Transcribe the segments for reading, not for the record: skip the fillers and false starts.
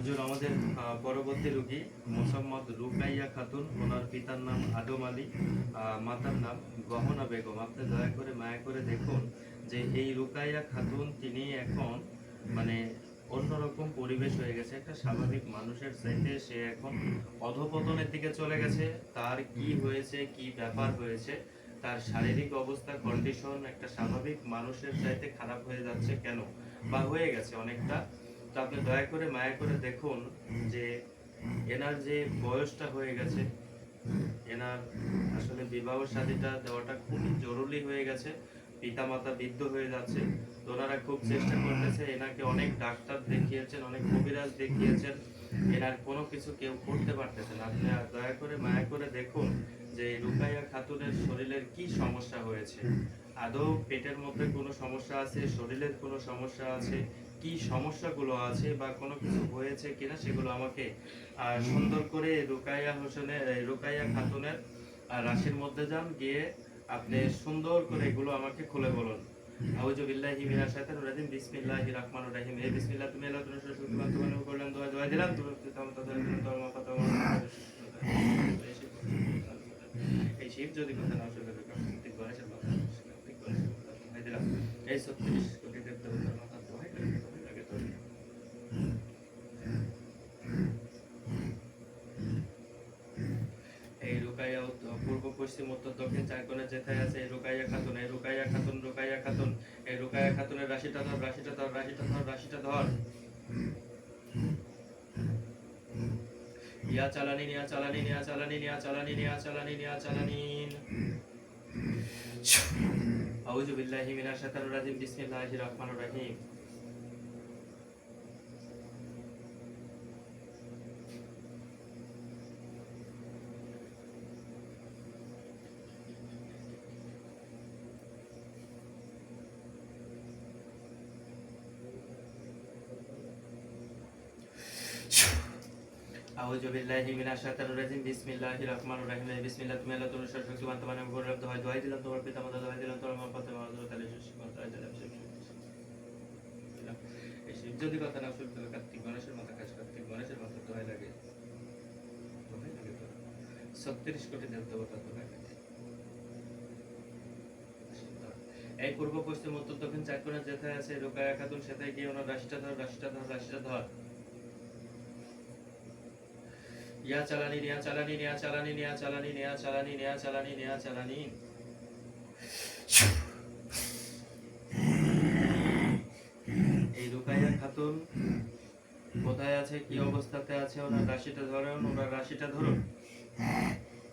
হুজুর আমাদের পরবর্তী রোগী মোসাম্মদ রুকাইয়া খাতুন, ওনার পিতার নাম আদম আলী, মাতার নাম গহনা বেগম। আপনি দয়া করে মায়া করে দেখুন যে এই রুকাইয়া খাতুন তিনি এখন মানে অন্যরকম পরিবেশ হয়ে গেছে। একটা স্বাভাবিক মানুষের চাইতে সে এখন অধপতনের দিকে চলে গেছে। তার কি হয়েছে, কি ব্যাপার হয়েছে, তার শারীরিক অবস্থা কন্ডিশন একটা স্বাভাবিক মানুষের চাইতে খারাপ হয়ে যাচ্ছে কেন, বা হয়ে গেছে অনেকটা। তো আপনি দয়া করে মায়া করে দেখুন যে এনার যে বয়সটা হয়ে গেছে, এনার আসলে বিবাহ শাদীটা দেওয়াটা খুবই জরুরি হয়ে গেছে। পিতামাতা বৃদ্ধ হয়ে যাচ্ছে। তো ওনারা খুব চেষ্টা করতেছে, এনাকে অনেক ডাক্তার দেখিয়েছেন, অনেক কবিরাজ দেখিয়েছেন, এনার কোনো কিছু কেউ করতে পারতেছে না। আপনি দয়া করে মায়া করে দেখুন যে রুকাইয়া খাতুনের শরীরের কি সমস্যা হয়েছে। আদৌ পেটের মধ্যে কোনো সমস্যা আছে, শরীরের কোনো সমস্যা আছে, কি সমস্যাগুলো আছে বা কোনো কিছু হয়েছে কিনা সেগুলো আমাকে সুন্দর করে রুকাইয়া খাতুনের রাশির মধ্যে যান, গিয়ে আপনি সুন্দর করে এগুলো আমাকে খুলে বলুন। আউযু বিল্লাহি মিনাশ শাইতানির রাজিম, বিসমিল্লাহির রাহমানির রহিম। হে বিসমিল্লাহ, তুমি আল্লাহ তুমি শক্তিমান, তোমার নামে করলাম দোয়া দিলাম, তুমি এই শিব যদি কথা না শুনে কার্তিক গণেশের মাথা, কার্তিক গণেশের মাথা দোহাই দিলাম, এই 36 কোটি দেবতার মাথা দোহাই লাগে তো। এই রুকাইয়া পূর্ব পশ্চিম উত্তর দক্ষিণ চার কোণে যেথায় আছে এই রুকাইয়া খাতুন, এই রুকাইয়া খাতুন, রুকাইয়া খাতুন, এই রুকাইয়া খাতুনের রাশিটা ধর, রাশিটা ধর, রাশিটা ধর, রাশিটা ধর। ইয়া চালানি, নিয়া চালানি, নিয়া চালানি, নিয়া চালানি, নিয়া চালানি, নিয়া চালানি। আউযু বিল্লাহি মিনাশ শাইতানির রাজিম, বিসমিল্লাহির রহমানির রহিম। আউযু বিল্লাহি মিনাশ শাইতানির রাজিম, বিসমিল্লাহির রহমানির রহিম। বিসমিল্লাহ, তুমি আল্লাহ তুমি সর্বশক্তিমান, তোমার নামে করলাম দোহাই দিলাম, তোমার পিতামাতা দোহাই দিলাম, তোমার মা ফাতেমা হযরত আলী দোহাই দিলাম। এই শিব যদি কথা না শুনতে হবে, কার্তিক গণেশের মাথা কাজ, কার্তিক গণেশের মাথা দোহাই লাগে, দোহাই লাগে তো 36 কোটি দেবতা দোহাই লাগে। এই পূর্ব পশ্চিম উত্তর দক্ষিণ চার কোণে যেথায় আছে রুকাইয়া খাতুন, সেথায় গিয়ে ওনার রাশিটা ধর, রাশিটা ধর, রাশিটা ধর। ইয়া চালানি, নিয়া চালানি, নিয়া চালানি, নিয়া চালানি, নিয়া চালানি, নিয়া চালানি, নিয়া চালানি। এই রুকাইয়া খাতুন কোথায় আছে, কি অবস্থাতে আছে, ওনার রাশিটা ধরুন, ওনার রাশিটা ধরুন। হ্যাঁ,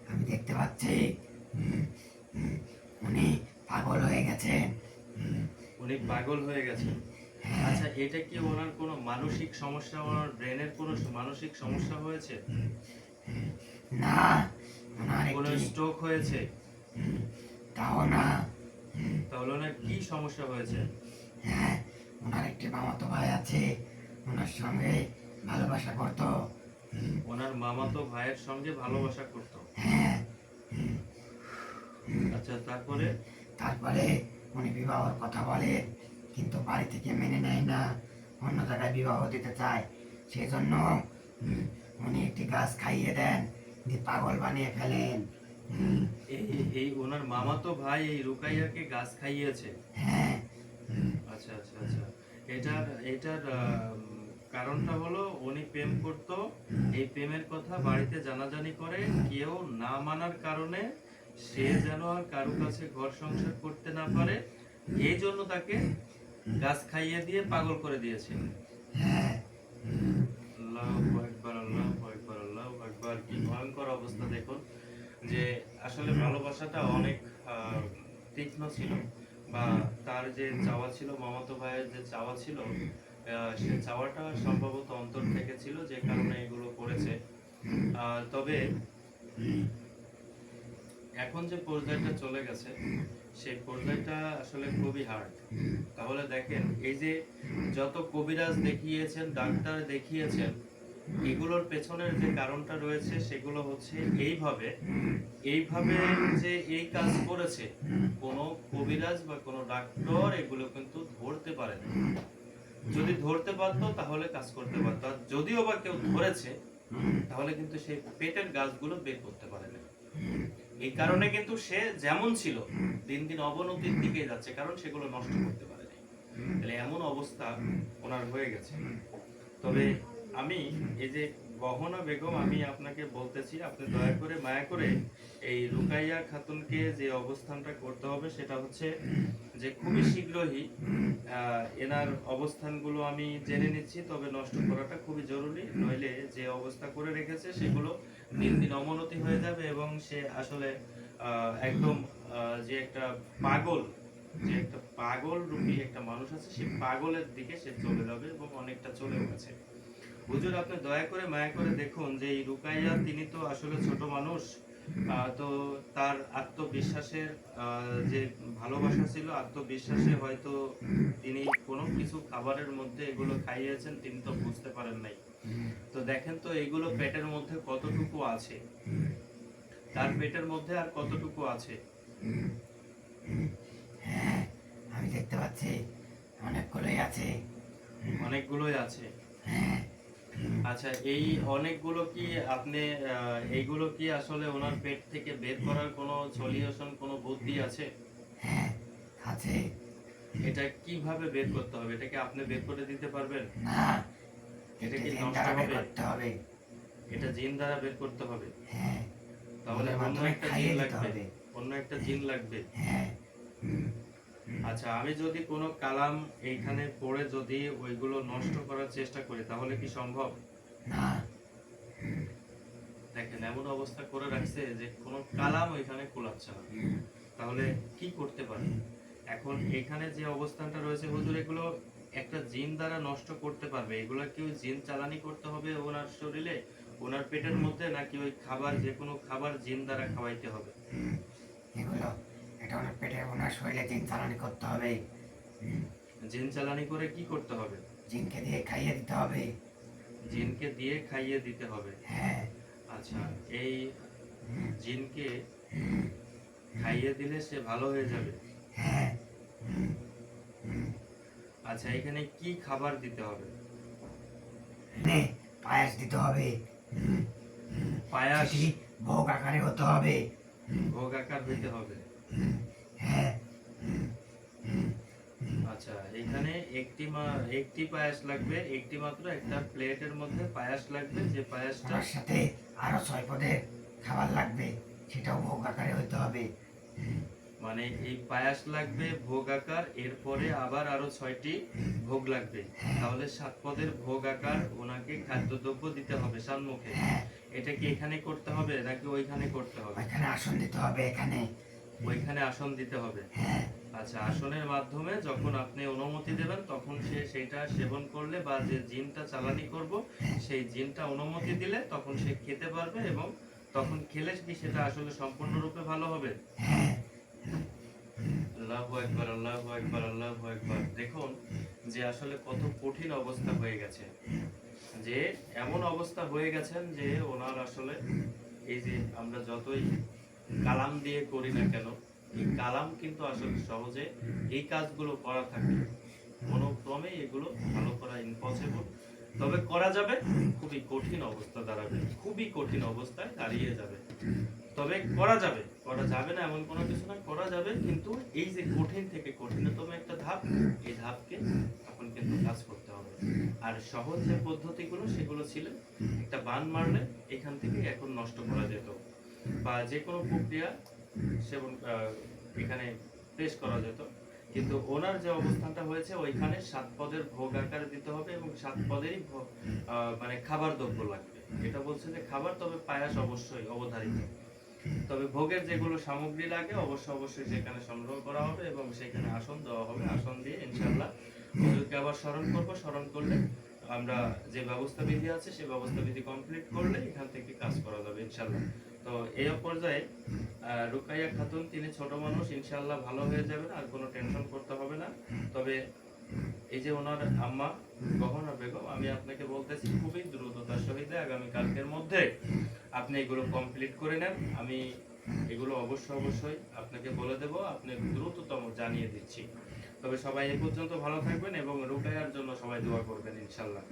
আমি দেখতে পাচ্ছি উনি পাগল হয়ে গেছেন। উনি পাগল হয়ে গেছেন। আচ্ছা, এটা কি ওনার কোনো মানসিক সমস্যা, ওনার ব্রেনের কোনো মানসিক সমস্যা হয়েছে? না, ওনার কোনো একটি স্ট্রোক হয়েছে? তাও না। তাহলে ওনার কি সমস্যা হয়েছে? হ্যাঁ, ওনার একটি মামাতো ভাই আছে, ওনার সঙ্গে ভালোবাসা করতো। ওনার মামাতো ভাইয়ের সঙ্গে ভালোবাসা করতো। হ্যাঁ, আচ্ছা, তারপরে? তারপরে উনি বিবাহর কথা বলে, কিন্তু বাড়ি থেকে মেনে নেয় না, অন্য জায়গায় বিবাহ দিতে চায়। সেই জন্য উনি একটি গাছ খাইয়ে দেন, দিয়ে পাগল বানিয়ে ফেলেন। এই এই ওনার মামাতো ভাই এই রুকাইয়াকে গাছ খাইয়েছে? হ্যাঁ। আচ্ছা আচ্ছা আচ্ছা। এটার এটার কারণটা হলো উনি প্রেম করত, এই প্রেমের কথা বাড়িতে জানাজানি করে, কেউ না মানার কারণে সে যেন আর কারো কাছে ঘর সংসার করতে না পারে, এই জন্য তাকে গাছ খাইয়ে দিয়ে পাগল করে দিয়েছে। হ্যাঁ, আল্লাহু আকবার, আল্লাহু আকবার, আল্লাহু আকবার। কি ভয়ঙ্কর অবস্থা দেখুন যে আসলে ভালোবাসাটা অনেক তীক্ষ্ণ ছিল, বা তার যে চাওয়া ছিল, মামাতো ভাইয়ের যে চাওয়া ছিল, সে চাওয়াটা সম্ভবত অন্তর থেকে ছিল, যে কারণে এগুলো করেছে। তবে এখন যে পর্যায়টা চলে গেছে, সেই পর্যায়টা আসলে খুবই হার্ড। তাহলে দেখেন, এই যে যত কবিরাজ দেখিয়েছেন, ডাক্তার দেখিয়েছেন, এগুলোর পেছনের যে কারণটা রয়েছে সেগুলো হচ্ছে এইভাবে এইভাবে যে এই কাজ করেছে, কোনো কবিরাজ বা কোনো ডাক্তার এগুলো কিন্তু ধরতে পারে না। যদি ধরতে পারতো তাহলে কাজ করতে পারতো, আর যদিও বা কেউ ধরেছে তাহলে কিন্তু সেই পেটের গাছগুলো বের করতে পারে না। এই কারণে কিন্তু সে যেমন ছিল দিন দিন অবনতির দিকে যাচ্ছে, কারণ সেগুলো নষ্ট করতে পারে না। তাহলে এমন অবস্থা ওনার হয়ে গেছে। তবে আমি এই যে গহনা বেগম, আমি আপনাকে বলতেছি, আপনি দয়া করে মায়া করে এই রুকাইয়া খাতুনকে যে অবস্থানটা করতে হবে সেটা হচ্ছে যে খুবই শীঘ্রই এনার অবস্থানগুলো আমি জেনে নিচ্ছি, তবে নষ্ট করাটা খুবই জরুরি, নইলে যে অবস্থা করে রেখেছে সেগুলো দিন দিন অবনতি হয়ে যাবে এবং সে আসলে একদম যে একটা পাগল, যে একটা পাগল রূপী একটা মানুষ আছে, সে পাগলের দিকে সে চলে যাবে এবং অনেকটা চলেও গেছে। হুজুর, আপনি দয়া করে মায়া করে দেখুন যে এই রুকাইয়া তিনি তো আসলে ছোট মানুষ, তো তার আত্মবিশ্বাসের যে ভালোবাসা ছিল, আত্মবিশ্বাসে হয়তো তিনি কোনো কিছু খাবারের মধ্যে এগুলো খাইয়েছেন, তিনি তো বুঝতে পারেন নাই। তো দেখেন তো এগুলো পেটের মধ্যে কতটুকু আছে, তার পেটের মধ্যে আর কতটুকু আছে। হ্যাঁ, আমি দেখতে পাচ্ছি অনেকগুলোই আছে। অনেকগুলোই আছে। হ্যাঁ, আচ্ছা, এই অনেকগুলো কি আপনি এইগুলো কি আসলে ওনার পেট থেকে বের করার কোনো সলিউশন, কোনো বুদ্ধি আছে? হ্যাঁ, আছে। এটা কিভাবে বের করতে হবে? এটা কি আপনি বের করে দিতে পারবেন? না, এটা এটা কি জিন নষ্ট দ্বারা বের হবে? করতে হবে। এটা জিন দ্বারা বের করতে হবে। হ্যাঁ, তাহলে ওদের অন্য মাধ্যমে একটা খাইয়ে জিন দিতে লাগবে। হবে। অন্য একটা জিন লাগবে। হ্যাঁ, হুম, আচ্ছা, আমি যদি কোনো কালাম এইখানে পড়ে যদি ওইগুলো নষ্ট করার চেষ্টা করি তাহলে কি সম্ভব? না, দেখেন এমন অবস্থা করে রাখছে যে কোনো কালাম ওইখানে কুলাচ্ছে না। তাহলে কি করতে পারে? এখন এখানে যে অবস্থানটা রয়েছে হুজুর, এগুলো একটা জিন দ্বারা নষ্ট করতে পারবে? এগুলো কি ওই জিন চালানি করতে হবে ওনার শরীরে, ওনার পেটের মধ্যে, নাকি ওই খাবার, যে কোনো খাবার জিন দ্বারা খাওয়াইতে হবে? এগুলো এটা ওনার পেটে ওনার শরীরে জিন চালানি করতে হবে। জিন চালানি করে কি করতে হবে? জিনকে দিয়ে খাইয়ে দিতে হবে। জিনকে দিয়ে খাইয়ে দিতে হবে। হ্যাঁ, আচ্ছা, এই জিনকে খাইয়ে দিলে সে ভালো হয়ে যাবে? হ্যাঁ, আচ্ছা, এখানে কি খাবার দিতে হবে? নে পায়েস দিতে হবে। পায়াস সেটি ভোগ আকারে হতে হবে। ভোগ আকার হইতে হবে। হ্যাঁ, আচ্ছা, এখানে একটি পায়াস লাগবে, একটি মাত্র একটা প্লেটের মধ্যে পায়াস লাগবে, যে পায়াসটা ওনার সাথে আরো 6 পদের খাবার লাগবে, সেটাও ভোগ আকারে হতে হবে। মানে এই পায়াস লাগবে ভোগ আকার, এরপরে আবার আরো 6টি ভোগ লাগবে, তাহলে 7 পদের ভোগ আকার ওনাকে খাদ্যদ্রব্য দিতে হবে সম্মুখে। হ্যাঁ, এটা কি এখানে করতে হবে নাকি ওইখানে করতে হবে? ওইখানে আসন দিতে হবে এখানে। ওইখানে আসন দিতে হবে। হ্যাঁ, আচ্ছা, আসনের মাধ্যমে যখন আপনি অনুমতি দেবেন তখন সে সেইটা সেবন করলে, বা যে জিনটা চালানি করব সেই জিনটা অনুমতি দিলে তখন সে খেতে পারবে, এবং তখন খেলে কি সেটা আসলে সম্পূর্ণরূপে ভালো হবে। হ্যাঁ, আল্লাহু আকবার, আল্লাহু আকবার, আল্লাহু আকবার। দেখুন যে আসলে কত কঠিন অবস্থা হয়ে গেছে, যে এমন অবস্থা হয়ে গেছেন যে ওনার আসলে এই যে আমরা যতই কালাম দিয়ে করি না কেন, এই কালাম কিন্তু আসলে সহজে এই কাজগুলো করা থাকে, কোনো ক্রমে এগুলো ভালো করা ইম্পসিবল। তবে করা যাবে, খুবই কঠিন অবস্থা দাঁড়াবে, খুবই কঠিন অবস্থায় দাঁড়িয়ে যাবে। তবে করা যাবে, করা যাবে না এমন কোনো কিছু না, করা যাবে, কিন্তু এই যে কঠিন থেকে কঠিনতম একটা ধাপ, এই ধাপকে এখন কিন্তু কাজ করতে হবে। আর সহজ যে পদ্ধতিগুলো সেগুলো ছিল একটা বান মারলে এখান থেকে এখন নষ্ট করা যেত, বা যে কোনো প্রক্রিয়া সেবন এখানে পেশ করা যেত। কিন্তু ওনার যে অবস্থানটা হয়েছে ওইখানে 7 পদের ভোগ আকারে দিতে হবে, এবং 7 পদেরই মানে খাবার দ্রব্য লাগবে। এটা বলছে যে খাবার, তবে পায়াস অবশ্যই অবধারিত। তবে ভোগের যেগুলো সামগ্রী লাগে অবশ্যই সেখানে সংগ্রহ করা হবে, এবং সেখানে আসন দেওয়া হবে। আসন দিয়ে ইনশাআল্লাহ হুজুরকে আবার স্মরণ করব, স্মরণ করলে আমরা যে ব্যবস্থা বিধি আছে সেই ব্যবস্থা বিধি কমপ্লিট করলে এখান থেকে কাজ করা যাবে ইনশাআল্লাহ। তো এই পর্যায়ে রুকাইয়া খাতুন তিনি ছোট মানুষ, ইনশাআল্লাহ ভালো হয়ে যাবেন, আর কোনো টেনশন করতে হবে না। তবে এই যে ওনার আম্মা গহনা বেগম, আমি আপনাকে বলতেছি খুবই দ্রুততার সহিত আগামী কালকের মধ্যে আপনি এগুলো কমপ্লিট করে নেন। আমি এগুলো অবশ্যই আপনাকে বলে দেব, আপনি দ্রুততম জানিয়ে দিচ্ছি। তো তবে সবাই এ পর্যন্ত ভালো থাকবেন এবং রুকাইয়ার জন্য সবাই দোয়া করবেন ইনশাল্লাহ।